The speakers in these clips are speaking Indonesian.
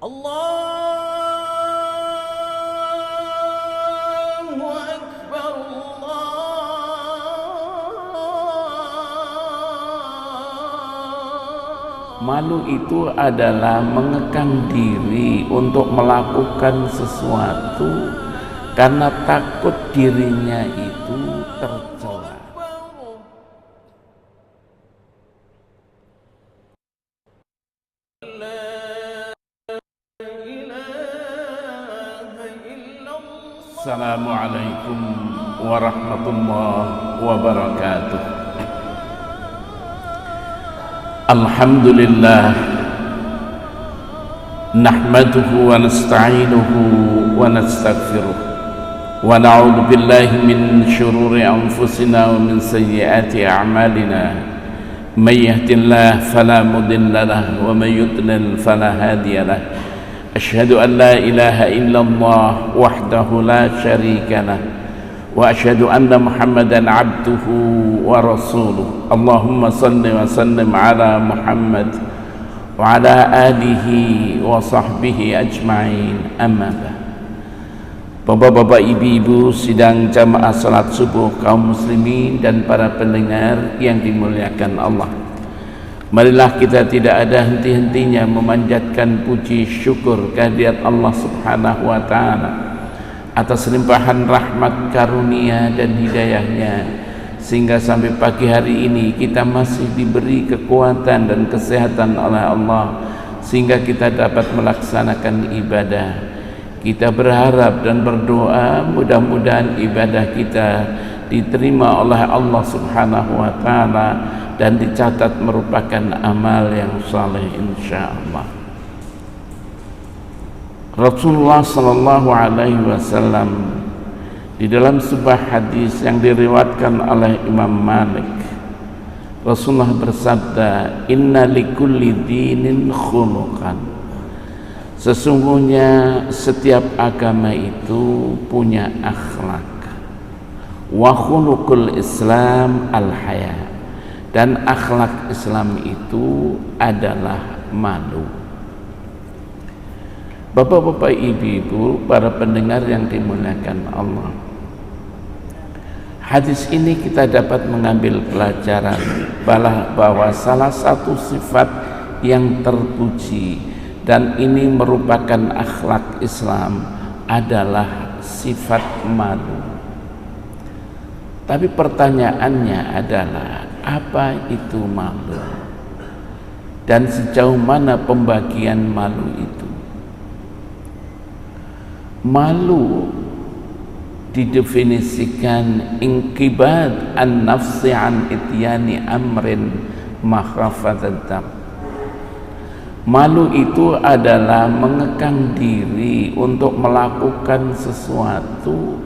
Allahu Akbar, Malu itu adalah mengekang diri untuk melakukan sesuatu karena takut dirinya itu tercela. Assalamualaikum warahmatullahi wabarakatuh. Alhamdulillah, nahmaduhu wa nasta'inuhu wa nastaghfiruh wa na'udzu billahi min shururi anfusina wa min sayyiati a'malina. May yahdihillahu fala mudilla lahu wa may yudlil fala hadiya lahu. Asyhadu an la ilaha illallah wahdahu la syarika lahu wa asyhadu anna Muhammadan abduhu wa rasuluh. Allahumma salli wa sallim ala Muhammad wa ala alihi wa sahbihi ajma'in. Amma ba'd. Bapak-bapak, ibu-ibu sidang jamaah salat subuh kaum muslimin dan para pendengar yang dimuliakan Allah, marilah kita tidak ada henti-hentinya memanjatkan puji syukur kehadirat Allah Subhanahu wa ta'ala atas limpahan rahmat, karunia dan hidayahnya, sehingga sampai pagi hari ini kita masih diberi kekuatan dan kesehatan oleh Allah sehingga kita dapat melaksanakan ibadah. Kita berharap dan berdoa mudah-mudahan ibadah kita diterima oleh Allah Subhanahu wa ta'ala dan dicatat merupakan amal yang saleh insyaallah. Rasulullah sallallahu alaihi wasallam di dalam sebuah hadis yang diriwayatkan oleh Imam Malik, Rasulullah bersabda, "Inna likulli dinin khuluqan." Sesungguhnya setiap agama itu punya akhlak. Wa khuluqul Islam al-haya. Dan akhlak Islam itu adalah malu. Bapak-bapak, ibu-ibu, para pendengar yang dimuliakan Allah, hadis ini kita dapat mengambil pelajaran bahwa salah satu sifat yang terpuji dan ini merupakan akhlak Islam adalah sifat malu. Tapi pertanyaannya adalah, apa itu malu? Dan sejauh mana pembagian malu itu? Malu didefinisikan inqibad an-nafsi an ityani amrin makhafatan. Malu itu adalah mengekang diri untuk melakukan sesuatu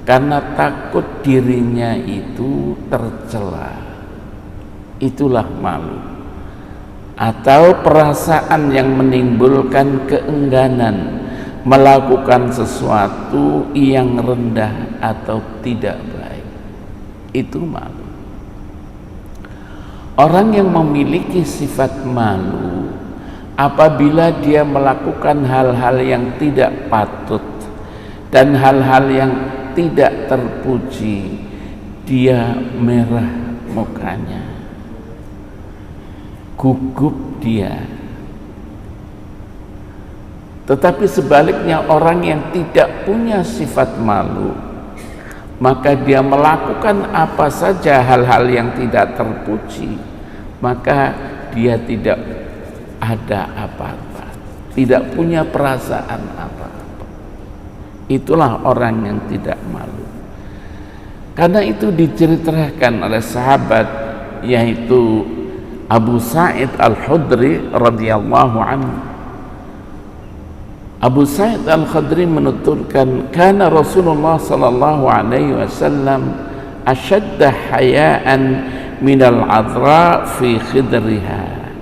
karena takut dirinya itu tercela. Itulah malu, atau perasaan yang menimbulkan keengganan melakukan sesuatu yang rendah atau tidak baik. Itu malu. Orang yang memiliki sifat malu, apabila dia melakukan hal-hal yang tidak patut dan hal-hal yang tidak terpuji, dia merah mukanya, gugup dia. Tetapi sebaliknya, orang yang tidak punya sifat malu, maka dia melakukan apa saja hal-hal yang tidak terpuji, maka dia tidak ada apa-apa, tidak punya perasaan apa-apa. Itulah orang yang tidak malu. Karena itu diceritakan oleh sahabat, yaitu Abu Sa'id Al-Khudri radhiyallahu anhu. Abu Sa'id Al-Khudri menuturkan, kana Rasulullah sallallahu alaihi wasallam ashadda haya'an minal adra fi khidriha.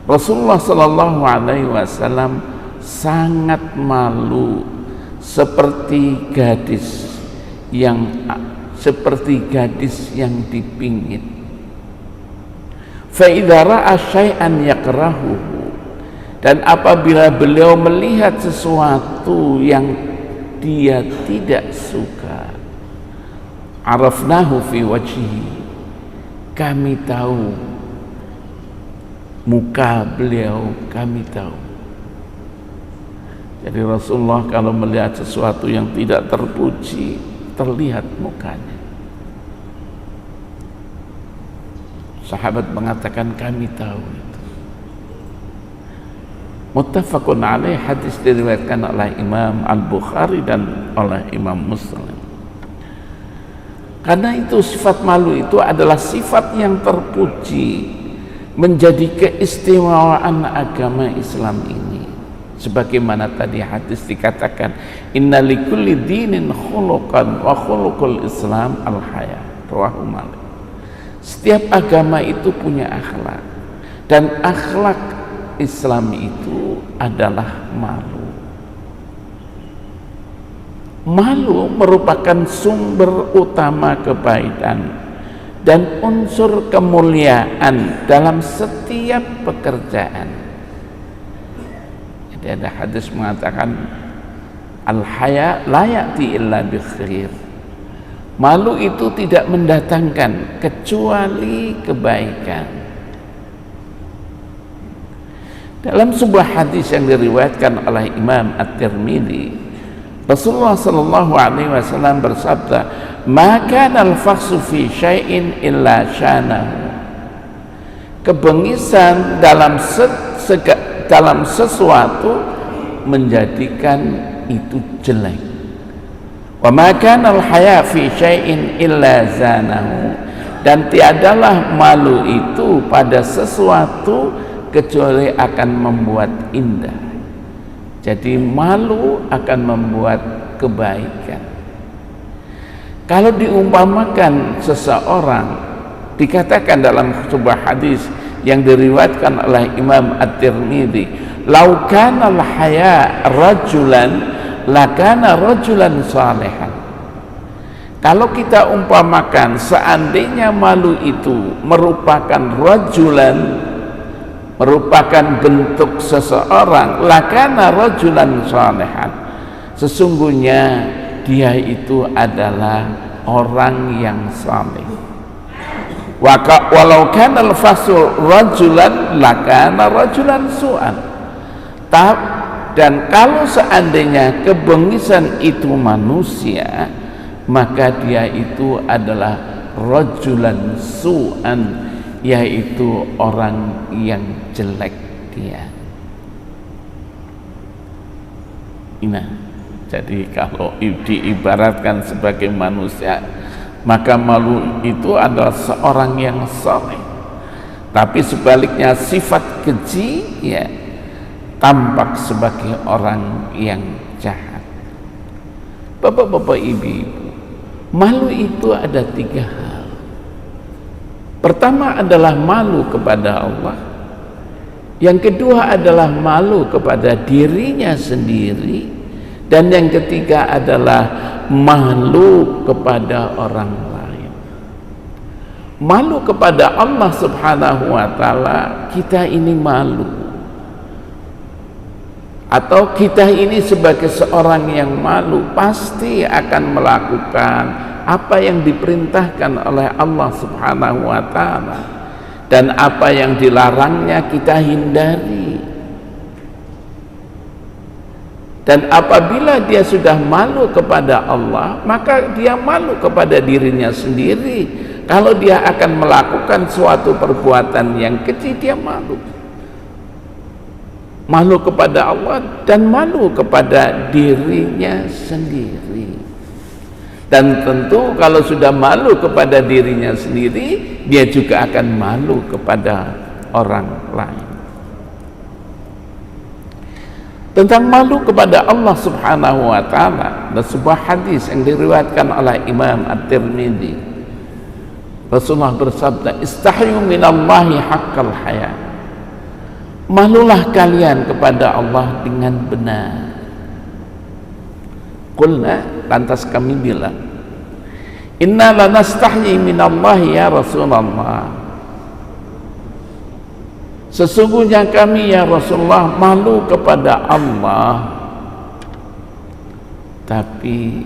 Rasulullah sallallahu alaihi wasallam sangat malu seperti gadis yang dipingit. Fa idza ra'a syai'an yakrahuhu, Dan apabila beliau melihat sesuatu yang dia tidak suka, arafnahu fi wajhihi, kami tahu muka beliau, kami tahu. Jadi Rasulullah kalau melihat sesuatu yang tidak terpuji, terlihat mukanya. Sahabat mengatakan kami tahu itu. Muttafaqun alaih, hadis diriwayatkan oleh Imam Al-Bukhari dan oleh Imam Muslim. Karena itu sifat malu itu adalah sifat yang terpuji, menjadi keistimewaan agama Islam ini. Sebagaimana tadi hadis dikatakan, inna likulli dinin khuluqan wa khuluqul Islam al-haya, rawahu Malik. Setiap agama itu punya akhlak, dan akhlak Islam itu adalah malu. Malu merupakan sumber utama kebaikan dan unsur kemuliaan dalam setiap pekerjaan. Jadi ada hadis mengatakan al-haya la ya'ti illa bi khair. Malu itu tidak mendatangkan kecuali kebaikan. Dalam sebuah hadis yang diriwayatkan oleh Imam At-Tirmidzi, Rasulullah sallallahu alaihi wasallam bersabda, "Ma kana al-fakhsu fi syai'in illa syanahu." Kebengisan dalam sesuatu menjadikan itu jelek. Wa ma kana al-haya fi syai'in illa zanahu, dan tiadalah malu itu pada sesuatu kecuali akan membuat indah. Jadi malu akan membuat kebaikan. Kalau diumpamakan seseorang, dikatakan dalam sebuah hadis yang diriwayatkan oleh Imam At-Tirmidzi, "Lau kana al-haya rajulan, lakana rajulan salihan." Kalau kita umpamakan seandainya malu itu merupakan rajulan, merupakan bentuk seseorang, lakana rajulan salihan, sesungguhnya dia itu adalah orang yang saleh. Walau kana al-fasul rajulan lakana rajulan su'an. Dan kalau seandainya kebengisan itu manusia, maka dia itu adalah rajulan su'an, yaitu orang yang jelek dia. Nah, jadi kalau diibaratkan sebagai manusia, maka malu itu adalah seorang yang saleh. Tapi sebaliknya sifat keji ya tampak sebagai orang yang jahat. Bapak-bapak, ibu-ibu, malu itu ada 3 hal. Pertama adalah malu kepada Allah. Yang kedua adalah malu kepada dirinya sendiri. Dan yang ketiga adalah malu kepada orang lain. Malu kepada Allah Subhanahu wa ta'ala, kita ini malu. Atau kita ini sebagai seorang yang malu pasti akan melakukan apa yang diperintahkan oleh Allah Subhanahu wa ta'ala, dan apa yang dilarangnya kita hindari. Dan apabila dia sudah malu kepada Allah, maka dia malu kepada dirinya sendiri. Kalau dia akan melakukan suatu perbuatan yang kecil, dia malu. Malu kepada Allah dan malu kepada dirinya sendiri. Dan tentu kalau sudah malu kepada dirinya sendiri, dia juga akan malu kepada orang lain. Tentang malu kepada Allah Subhanahu wa ta'ala, ada sebuah hadis yang diriwayatkan oleh Imam At-Tirmidzi. Rasulullah bersabda, "Istahyu minallahi haqqal haya." Malulah kalian kepada Allah dengan benar. Qulna, lantas kami bilang, "Inna lanastahyi minallahi ya Rasulullah." Sesungguhnya kami ya Rasulullah malu kepada Allah, tapi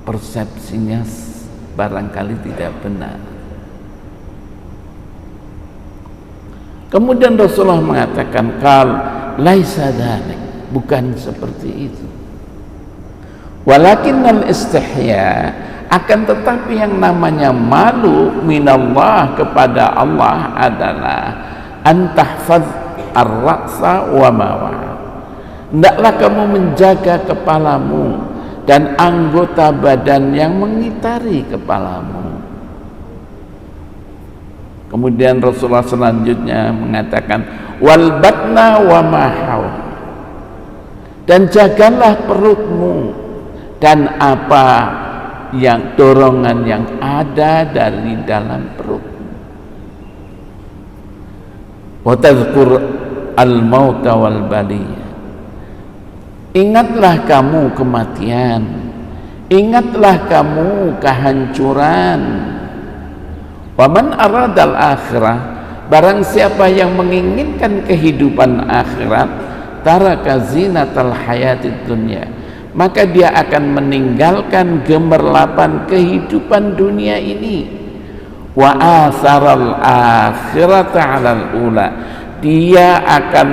persepsinya barangkali tidak benar. Kemudian Rasulullah mengatakan, "Qal laisa dzalik," bukan seperti itu. Walakinnal istihya, akan tetapi yang namanya malu minallah kepada Allah adalah antahfaz ar-ra'sa wa ma wa'a. Hendaklah kamu menjaga kepalamu dan anggota badan yang mengitari kepalamu. Kemudian Rasulullah selanjutnya mengatakan, wal batna wa ma hawa, dan jagalah perutmu dan apa yang dorongan yang ada dari dalam perutmu. Wa tadhkur al-mauta wal baliyah, ingatlah kamu kematian, ingatlah kamu kehancuran. Waman aradal akhirah, barang siapa yang menginginkan kehidupan akhirat, taraka zinatal hayatid dunya, maka dia akan meninggalkan gemerlapan kehidupan dunia ini. Wa atharal akhirata 'alal ula, dia akan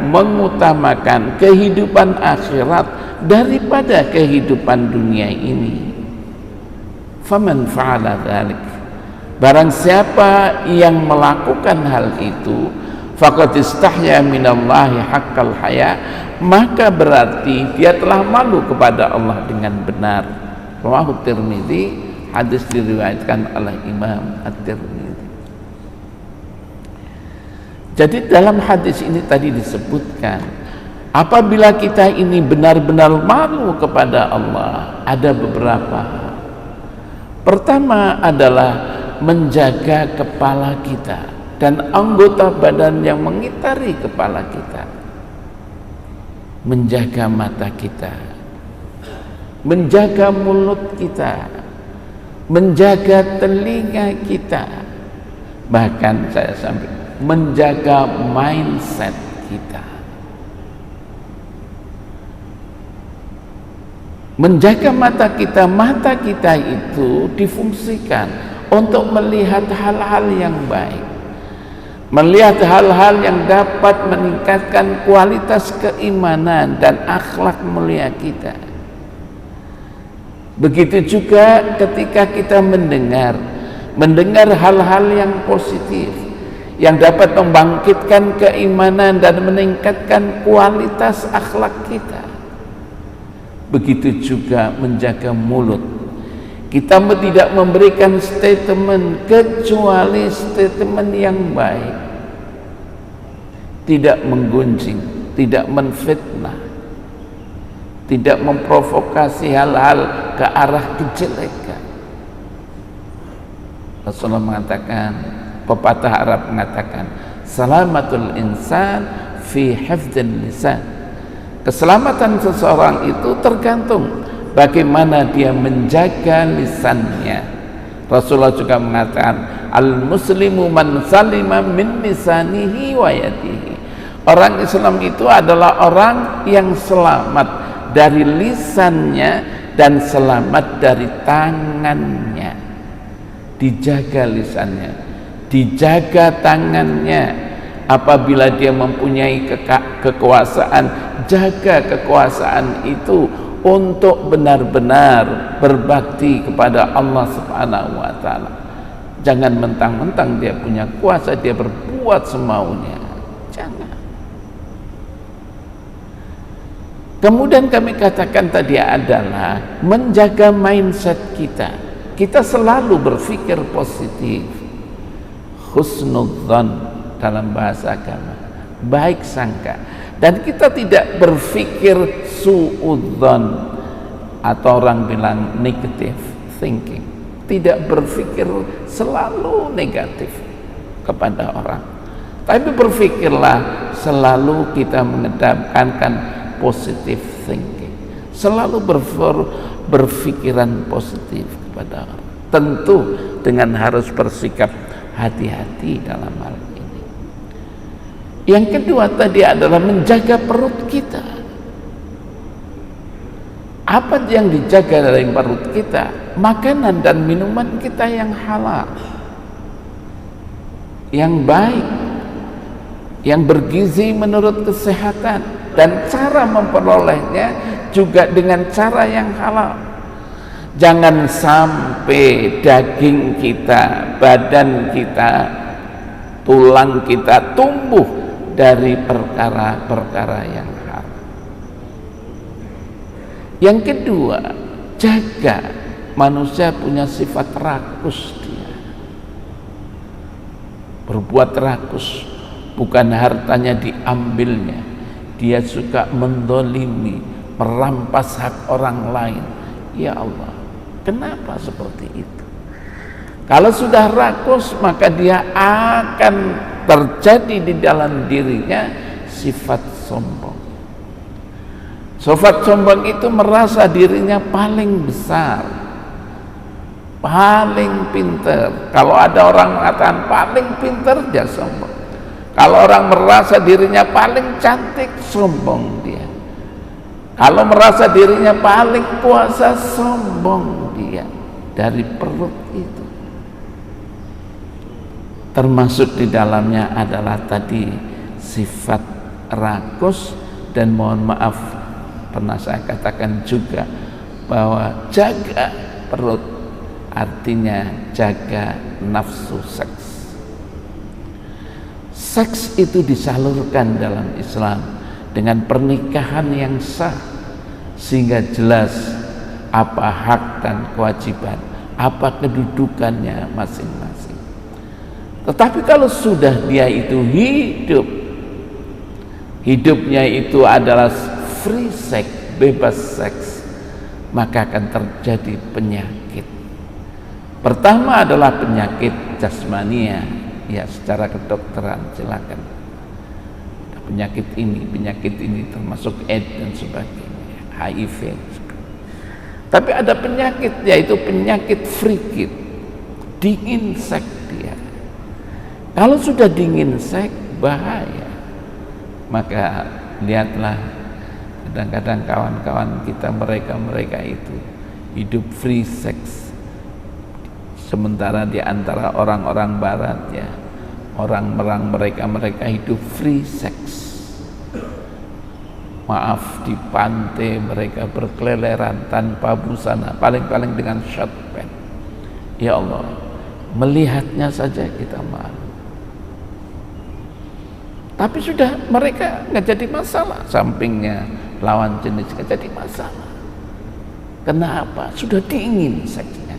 mengutamakan kehidupan akhirat daripada kehidupan dunia ini. Faman fa'ala dzalik, barang siapa yang melakukan hal itu, faqad istahya minallahi haqqal haya, maka berarti dia telah malu kepada Allah dengan benar. Rawahu Tirmidzi, hadis diriwayatkan oleh Imam At-Tirmidzi. Jadi dalam hadis ini tadi disebutkan, apabila kita ini benar-benar malu kepada Allah, ada beberapa hal. Pertama adalah menjaga kepala kita dan anggota badan yang mengitari kepala kita, menjaga mata kita, menjaga mulut kita, menjaga telinga kita, bahkan saya sampai menjaga mindset kita, menjaga mata kita itu difungsikan untuk melihat hal-hal yang baik, melihat hal-hal yang dapat meningkatkan kualitas keimanan dan akhlak mulia kita. Begitu juga ketika kita mendengar hal-hal yang positif yang dapat membangkitkan keimanan dan meningkatkan kualitas akhlak kita. Begitu juga menjaga mulut. Kita tidak memberikan statement kecuali statement yang baik, tidak menggunjing, tidak menfitnah, tidak memprovokasi hal-hal ke arah kejelekan. Rasulullah mengatakan, pepatah Arab mengatakan, salamatul insan fi hifdzil lisan, keselamatan seseorang itu tergantung bagaimana dia menjaga lisannya. Rasulullah juga mengatakan, al-muslimu man salima min lisanihi wa yadihi, orang Islam itu adalah orang yang selamat dari lisannya dan selamat dari tangannya. Dijaga lisannya, dijaga tangannya. Apabila dia mempunyai kekuasaan, jaga kekuasaan itu untuk benar-benar berbakti kepada Allah Subhanahu wa ta'ala. Jangan mentang-mentang dia punya kuasa dia berbuat semaunya, jangan. Kemudian kami katakan tadi adalah menjaga mindset kita. Kita selalu berpikir positif, husnudzan dalam bahasa agama, baik sangka. Dan kita tidak berpikir suudzon, atau orang bilang negative thinking, tidak berpikir selalu negatif kepada orang, tapi berpikirlah selalu kita mengedepankan positive thinking, selalu berpikiran positif kepada orang. Tentu dengan harus bersikap hati-hati dalam hal ini. Yang kedua tadi adalah menjaga perut kita. Apa yang dijaga dari perut kita? Makanan dan minuman kita yang halal, yang baik, yang bergizi menurut kesehatan, dan cara memperolehnya juga dengan cara yang halal. Jangan sampai daging kita, badan kita, tulang kita tumbuh dari perkara-perkara yang haram. Yang kedua, jaga manusia punya sifat rakus dia. Berbuat rakus, bukan hartanya diambilnya. Dia suka mendolimi, merampas hak orang lain. Ya Allah, kenapa seperti itu? Kalau sudah rakus, maka dia akan terjadi di dalam dirinya sifat sombong. Sifat sombong itu merasa dirinya paling besar, paling pintar. Kalau ada orang mengatakan paling pintar, dia sombong. Kalau orang merasa dirinya paling cantik, sombong dia. Kalau merasa dirinya paling kuasa, sombong dia. Dari perut itu. Termasuk di dalamnya adalah tadi sifat rakus, dan mohon maaf pernah saya katakan juga bahwa jaga perut artinya jaga nafsu seks. Seks itu disalurkan dalam Islam dengan pernikahan yang sah, sehingga jelas apa hak dan kewajiban, apa kedudukannya masing-masing. Tetapi kalau sudah dia itu hidupnya itu adalah free sex, bebas seks, maka akan terjadi penyakit. Pertama adalah penyakit jasmania, ya secara kedokteran silakan. Penyakit ini termasuk AIDS dan sebagainya, HIV. Tapi ada penyakit, yaitu penyakit frigid, dingin seks dia. Kalau sudah dingin seks, bahaya. Maka lihatlah kadang-kadang kawan-kawan kita, mereka itu hidup free sex, sementara di antara orang-orang barat ya, orang mereka hidup free sex. Maaf, di pantai mereka berkeleleran tanpa busana, paling-paling dengan short pants. Ya Allah, melihatnya saja kita malu. Tapi sudah mereka nggak jadi masalah, sampingnya lawan jenis nggak jadi masalah. Kenapa? Sudah dingin seksnya,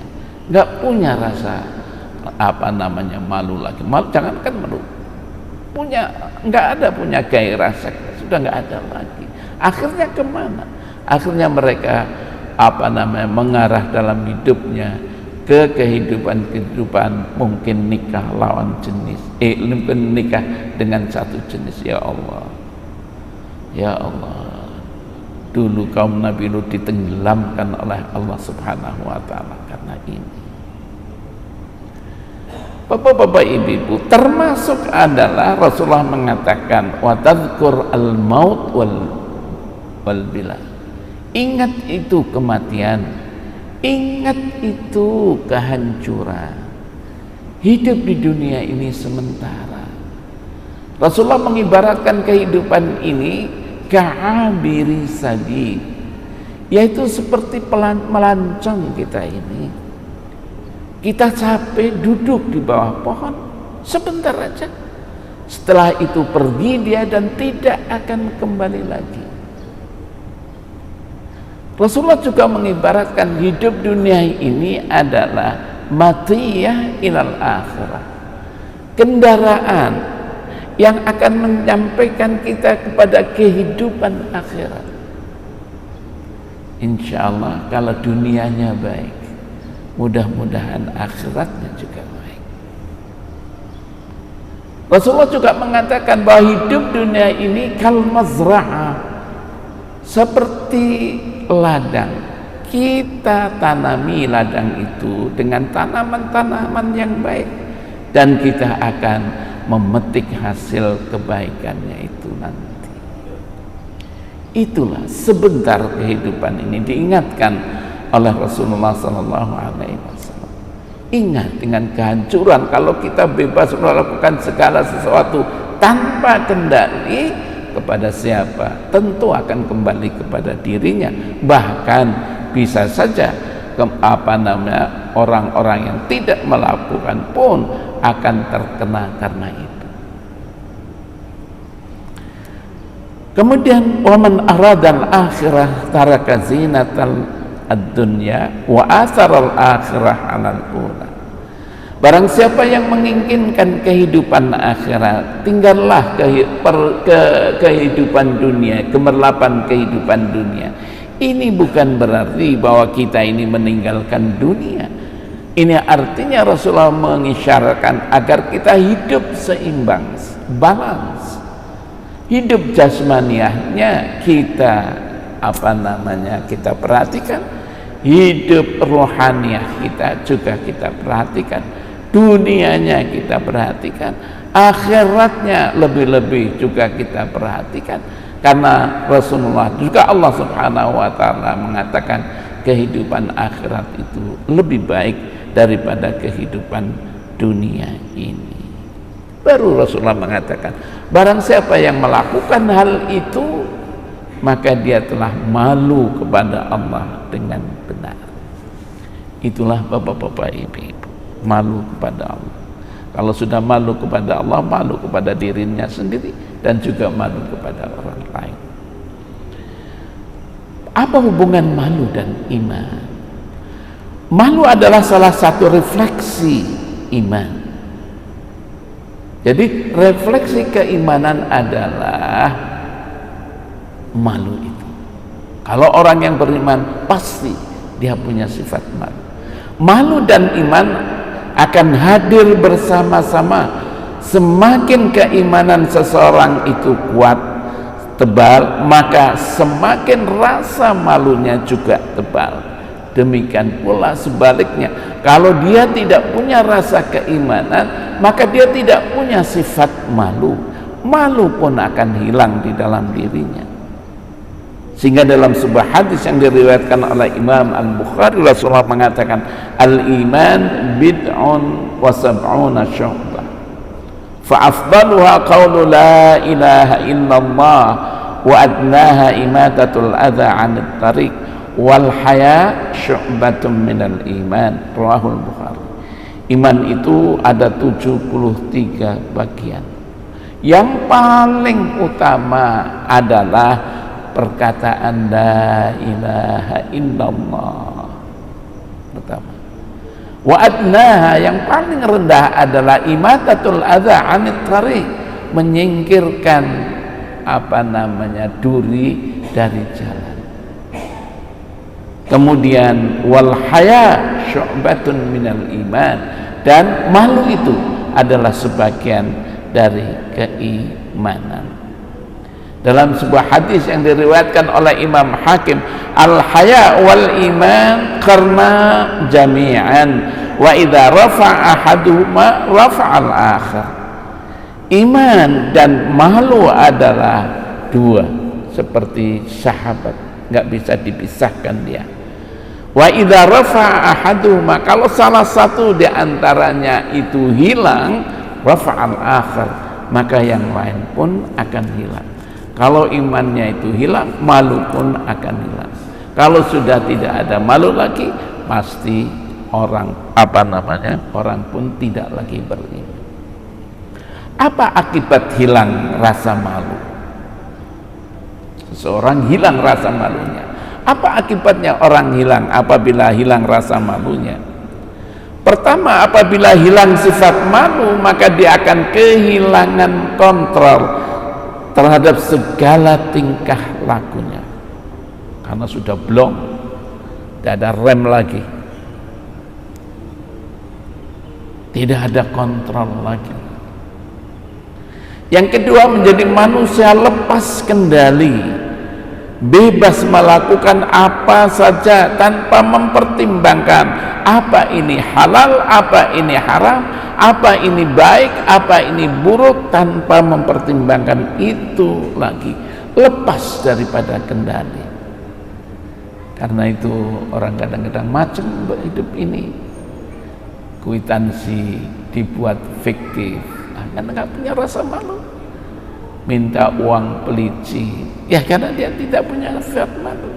nggak punya rasa malu lagi. Malu, jangankan malu, nggak ada punya gairah seks, sudah nggak ada lagi. Akhirnya kemana? Akhirnya mereka mengarah dalam hidupnya ke kehidupan mungkin nikah lawan jenis, mungkin nikah dengan satu jenis. Ya Allah, ya Allah, dulu kaum Nabi Lut ditenggelamkan oleh Allah Subhanahu wa Ta'ala karena ini. Bapak-bapak, ibu-ibu, termasuk adalah Rasulullah mengatakan wa tadhkur al-maut wal bila. Ingat itu kematian, ingat itu kehancuran. Hidup di dunia ini sementara. Rasulullah mengibaratkan kehidupan ini ka'abiri sabil, yaitu seperti melancong kita ini. Kita capek duduk di bawah pohon sebentar aja, setelah itu pergi dia dan tidak akan kembali lagi. Rasulullah juga mengibaratkan hidup dunia ini adalah matiyah ilal akhirah, kendaraan yang akan menyampaikan kita kepada kehidupan akhirat. Insya Allah kalau dunianya baik, mudah-mudahan akhiratnya juga baik. Rasulullah juga mengatakan bahwa hidup dunia ini kal mazra'ah, seperti ladang. Kita tanami ladang itu dengan tanaman-tanaman yang baik, dan kita akan memetik hasil kebaikannya itu nanti. Itulah sebentar kehidupan ini diingatkan oleh Rasulullah SAW. Ingat dengan kehancuran kalau kita bebas melakukan segala sesuatu tanpa kendali kepada siapa, tentu akan kembali kepada dirinya. Bahkan bisa saja orang-orang yang tidak melakukan pun akan terkena karena itu. Kemudian waman aradal akhirah taraka zinatal ad-dunya wa atharal akhirah 'alal ula. Barang siapa yang menginginkan kehidupan akhirat, tinggallah kehidupan dunia, gemerlapan kehidupan dunia. Ini bukan berarti bahwa kita ini meninggalkan dunia. Ini artinya Rasulullah mengisyaratkan agar kita hidup seimbang, balance. Hidup jasmaniahnya kita kita perhatikan, hidup rohaniah kita juga kita perhatikan, dunianya kita perhatikan, akhiratnya lebih-lebih juga kita perhatikan. Karena Rasulullah juga Allah Subhanahu wa ta'ala mengatakan kehidupan akhirat itu lebih baik daripada kehidupan dunia ini. Baru Rasulullah mengatakan, barang siapa yang melakukan hal itu, maka dia telah malu kepada Allah dengan benar. Itulah bapak-bapak, ibu-ibu, malu kepada Allah. Kalau sudah malu kepada Allah, malu kepada dirinya sendiri dan juga malu kepada orang lain. Apa hubungan malu dan iman? Malu adalah salah satu refleksi iman. Jadi refleksi keimanan adalah malu itu. Kalau orang yang beriman pasti dia punya sifat malu. Malu dan iman akan hadir bersama-sama. Semakin keimanan seseorang itu kuat, tebal, maka semakin rasa malunya juga tebal. Demikian pula sebaliknya, kalau dia tidak punya rasa keimanan, maka dia tidak punya sifat malu. Malu pun akan hilang di dalam dirinya. Sehingga dalam sebuah hadis yang diriwayatkan oleh Imam Al-Bukhari, Rasulullah mengatakan, al-iman bid'un wa sab'una syu'bah, fa afdaluha qawlu la ilaha illallah wa adnaha imatatul adha 'anit tariq wal haya syu'batun minal iman. Rawahul Bukhari. Iman itu ada 73 bagian. Yang paling utama adalah perkataan la ilaha illallah. Pertama. Wa adnaha, yang paling rendah adalah imatatul adza 'anit tariq, menyingkirkan duri dari jalan. Kemudian wal haya syu'batun minal iman, dan malu itu adalah sebagian dari keimanan. Dalam sebuah hadis yang diriwayatkan oleh Imam Hakim, al haya wal iman karena jami'an wa idza rafa'a ahaduhuma rafa'al akhar. Iman dan malu adalah dua, seperti sahabat, nggak bisa dipisahkan dia. Wa idza rafa'a ahaduhuma, kalau salah satu di antaranya itu hilang, rafa'al akhar, maka yang lain pun akan hilang. Kalau imannya itu hilang, malu pun akan hilang. Kalau sudah tidak ada malu lagi, pasti orang pun tidak lagi beriman. Apa akibat hilang rasa malu? Seseorang hilang rasa malunya. Apa akibatnya orang hilang apabila hilang rasa malunya? Pertama, apabila hilang sifat malu, maka dia akan kehilangan kontrol terhadap segala tingkah lakunya. Karena sudah blong, tidak ada rem lagi, tidak ada kontrol lagi. Yang kedua, menjadi manusia lepas kendali bebas melakukan apa saja tanpa mempertimbangkan apa ini halal, apa ini haram, apa ini baik, apa ini buruk, tanpa mempertimbangkan itu lagi, lepas daripada kendali. Karena itu orang kadang-kadang macam hidup ini, kwitansi dibuat fiktif, karena nggak punya rasa malu, minta uang pelicin, ya karena dia tidak punya rasa malu.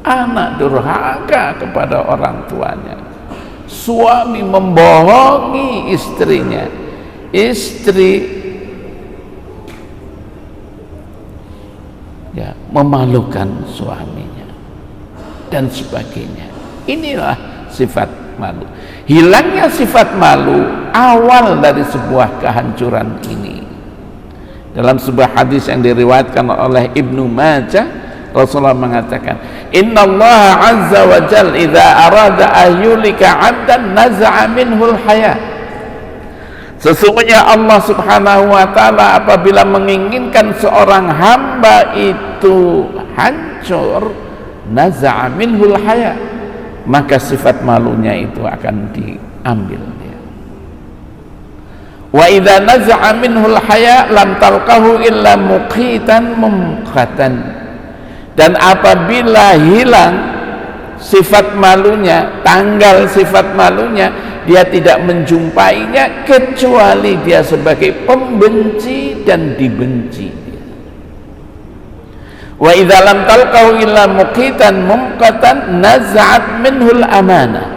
Anak durhaka kepada orang tuanya, suami membohongi istrinya, istri ya memalukan suaminya dan sebagainya. Inilah sifat malu. Hilangnya sifat malu awal dari sebuah kehancuran ini. Dalam sebuah hadis yang diriwayatkan oleh Ibnu Majah, Rasulullah mengatakan, "Innallaha 'azza wa jalla idza arada ayyulika 'abdan naza'a minhul haya." Sesungguhnya Allah Subhanahu wa taala apabila menginginkan seorang hamba itu hancur, naza'a minhul haya, maka sifat malunya itu akan diambil dia. Wa idza naza'a minhul haya lam talqahu illa muqitan mumqatan. Dan apabila hilang sifat malunya, tanggal sifat malunya, dia tidak menjumpainya kecuali dia sebagai pembenci dan dibenci. Wa idza lam talqahu illa muqitan mumqatan naz'at minhul amanah.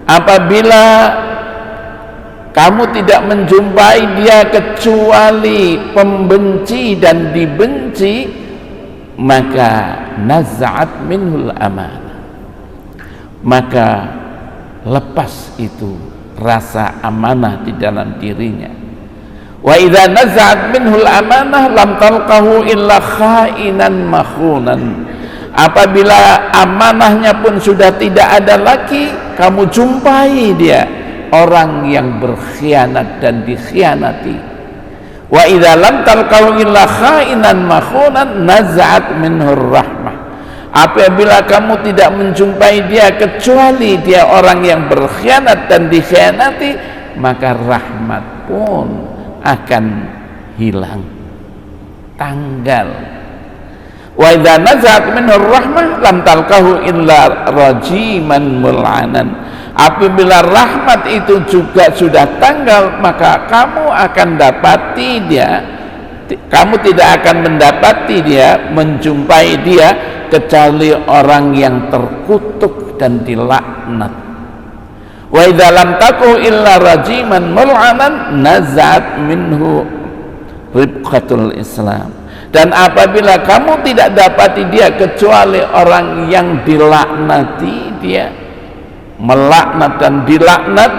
Apabila kamu tidak menjumpai dia kecuali pembenci dan dibenci, maka naz'at minhul amanah, maka lepas itu rasa amanah di dalam dirinya. Wa idza naz'at minhul amanah lam talqahu illa khainan makhunan. Apabila amanahnya pun sudah tidak ada lagi, kamu jumpai dia orang yang berkhianat dan dikhianati. Wa idza lam talqahu illa khainan makhunan naz'at minhur rahmah. Apabila kamu tidak menjumpai dia kecuali dia orang yang berkhianat dan dikhianati, maka rahmat pun akan hilang, tanggal. Wa idza naz'at minhur rahmah lam talqahu illa rajiman mul'anan. Apabila rahmat itu juga sudah tanggal, maka kamu akan dapati dia, kamu tidak akan mendapati dia, menjumpai dia kecuali orang yang terkutuk dan dilaknat. Wa idza lam taku illa rajiman mul'anan nazat minhu ribqatul Islam. Dan apabila kamu tidak dapati dia kecuali orang yang dilaknati, dia melaknat dan dilaknat,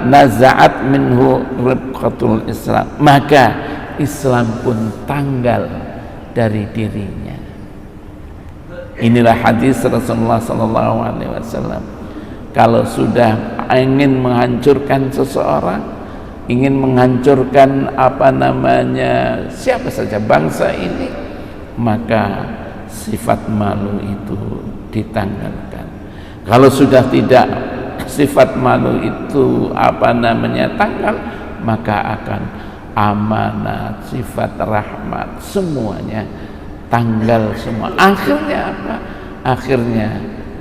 nazaat minhu ribqatul Islam, maka Islam pun tanggal dari dirinya. Inilah hadis Rasulullah SAW. Kalau sudah ingin menghancurkan seseorang, ingin menghancurkan siapa saja bangsa ini, maka sifat malu itu ditanggalkan. Kalau sudah tidak sifat malu itu tanggal, maka akan amanat, sifat rahmat, semuanya tanggal semua. Akhirnya apa? Akhirnya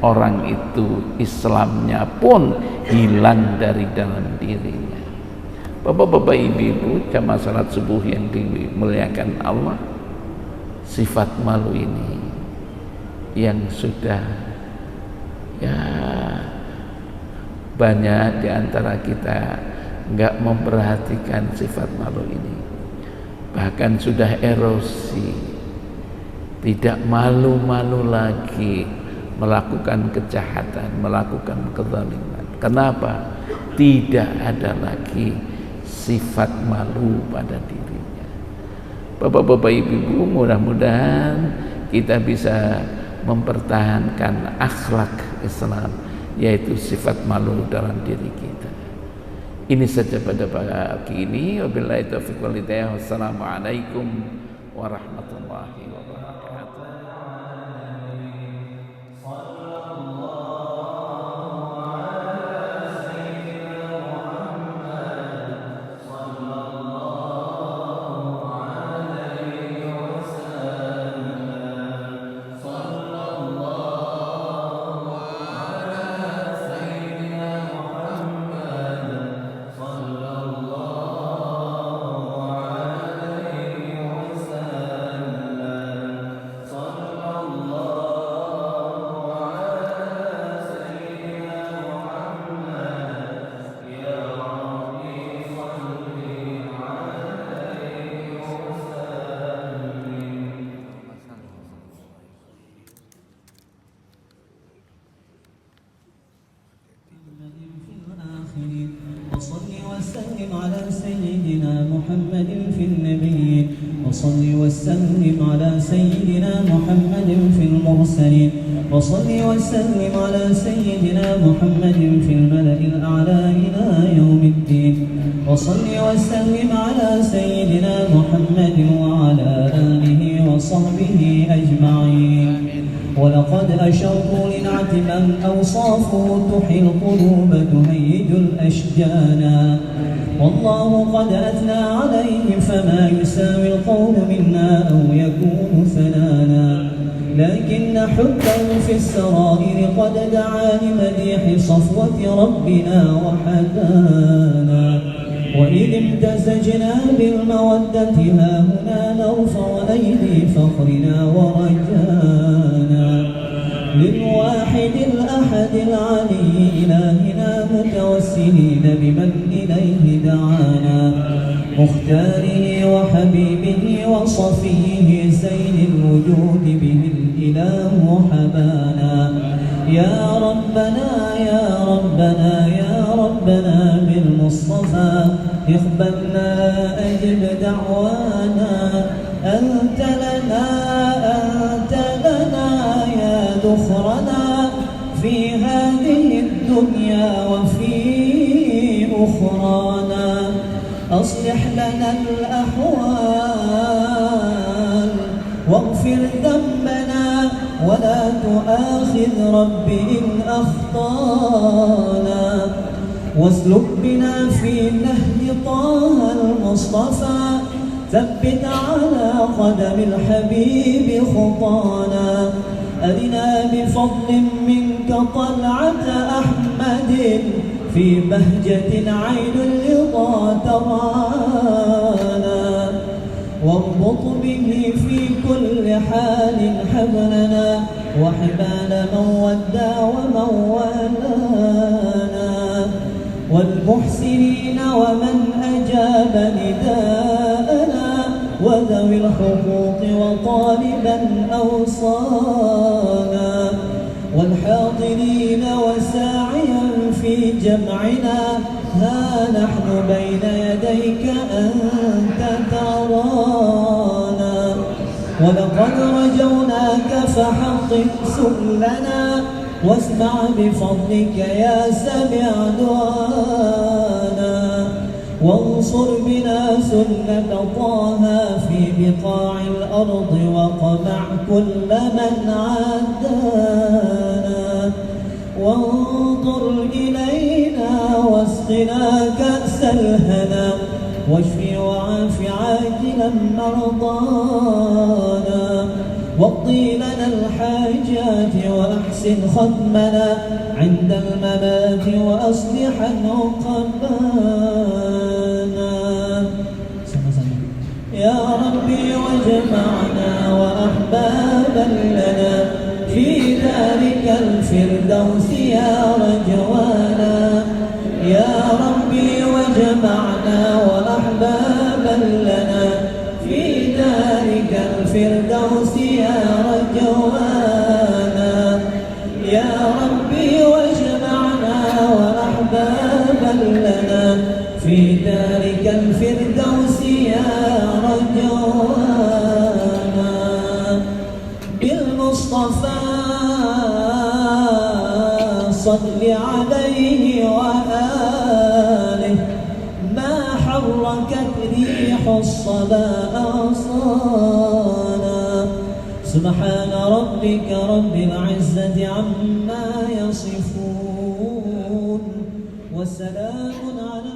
orang itu Islamnya pun hilang dari dalam dirinya. Bapak-bapak, ibu-ibu, jamaah salat subuh yang dimuliakan Allah, sifat malu ini yang sudah banyak di antara kita nggak memperhatikan sifat malu ini, bahkan sudah erosi, tidak malu-malu lagi melakukan kejahatan, melakukan kezaliman. Kenapa? Tidak ada lagi sifat malu pada dirinya. Bapak-bapak, ibu-ibu, mudah-mudahan kita bisa mempertahankan akhlak Islam, yaitu sifat malu dalam diri kita. Ini saja pada pagi ini. Wabillahi taufiq wal hidayah. Wassalamualaikum warahmatullahi wabarakatuh. صل وسلم على سيدنا محمد في المرسلين وصل وسلم على سيدنا محمد في الملأ الأعلى إلى يوم الدين وصل وسلم على سيدنا محمد وعلى آله وصحبه أجمعين. ولقد أشروا لنعت من أوصافه تحيي القلوب تهيج الأشجانا والله قد أثنى عليه فما يساوي القول منا أو يكون ثنانا لكن حبه في السرائر قد دعا لمديح صفوة ربنا وحدانا وإذ امتزجنا بالمودة ها هنا نرفع أيدي فخرنا ورجانا للواحد الأحد العلي إلهنا متوسلين بمن إليه دعانا مختاره وحبيبه وصفيه زين الوجود به الإله حبانا يا ربنا يا ربنا يا ربنا بالمصطفى اقبلنا أجب دعوانا أنت لنا يا ذخرنا في هذه الدنيا وفي أخرانا أصلح لنا الأحوال واغفر ذنبنا ولا تؤاخذ رب إن أخطانا واسلك بنا في نهج طه المصطفى ثبت على قدم الحبيب خطانا أرنا بفضل منك طلعة أحمد في بهجة عين الرضا ترانا واربط به في كل حال حبلنا وحبال من ودى ومن والانا والمحسنين ومن أجاب نداءنا وذوي الحقوق وطالبا أوصانا والحاضرين وساعيا في جمعنا ها نحن بين يديك أنت ترانا ولقد رجوناك فحقق سؤلنا واسمع بفضلك يا سميع دعانا وانصر بنا سنة طه في بقاع الأرض وقمع كل من عادانا وانظر إلينا واسقنا كأس الهنا واشف وعاف عاجلا مرضانا واقضي لنا الحاجات وأحسن ختمنا عند الممات وأصلحا عقبانا يا ربي واجمعنا وأحبابا لنا في ذلك الفردوس يا رجوانا يا ربي واجمعنا وأحبابا لنا في ذلك الفردوس يا رجوانا يا ربي واجمعنا وأحبابا لنا في ذلك الفردوس يا رجوانا بالمصطفى صل عليه وآله ما حركت ريح الصبا أغصانا سبحان ربك رب العزة عما يصفون وسلام على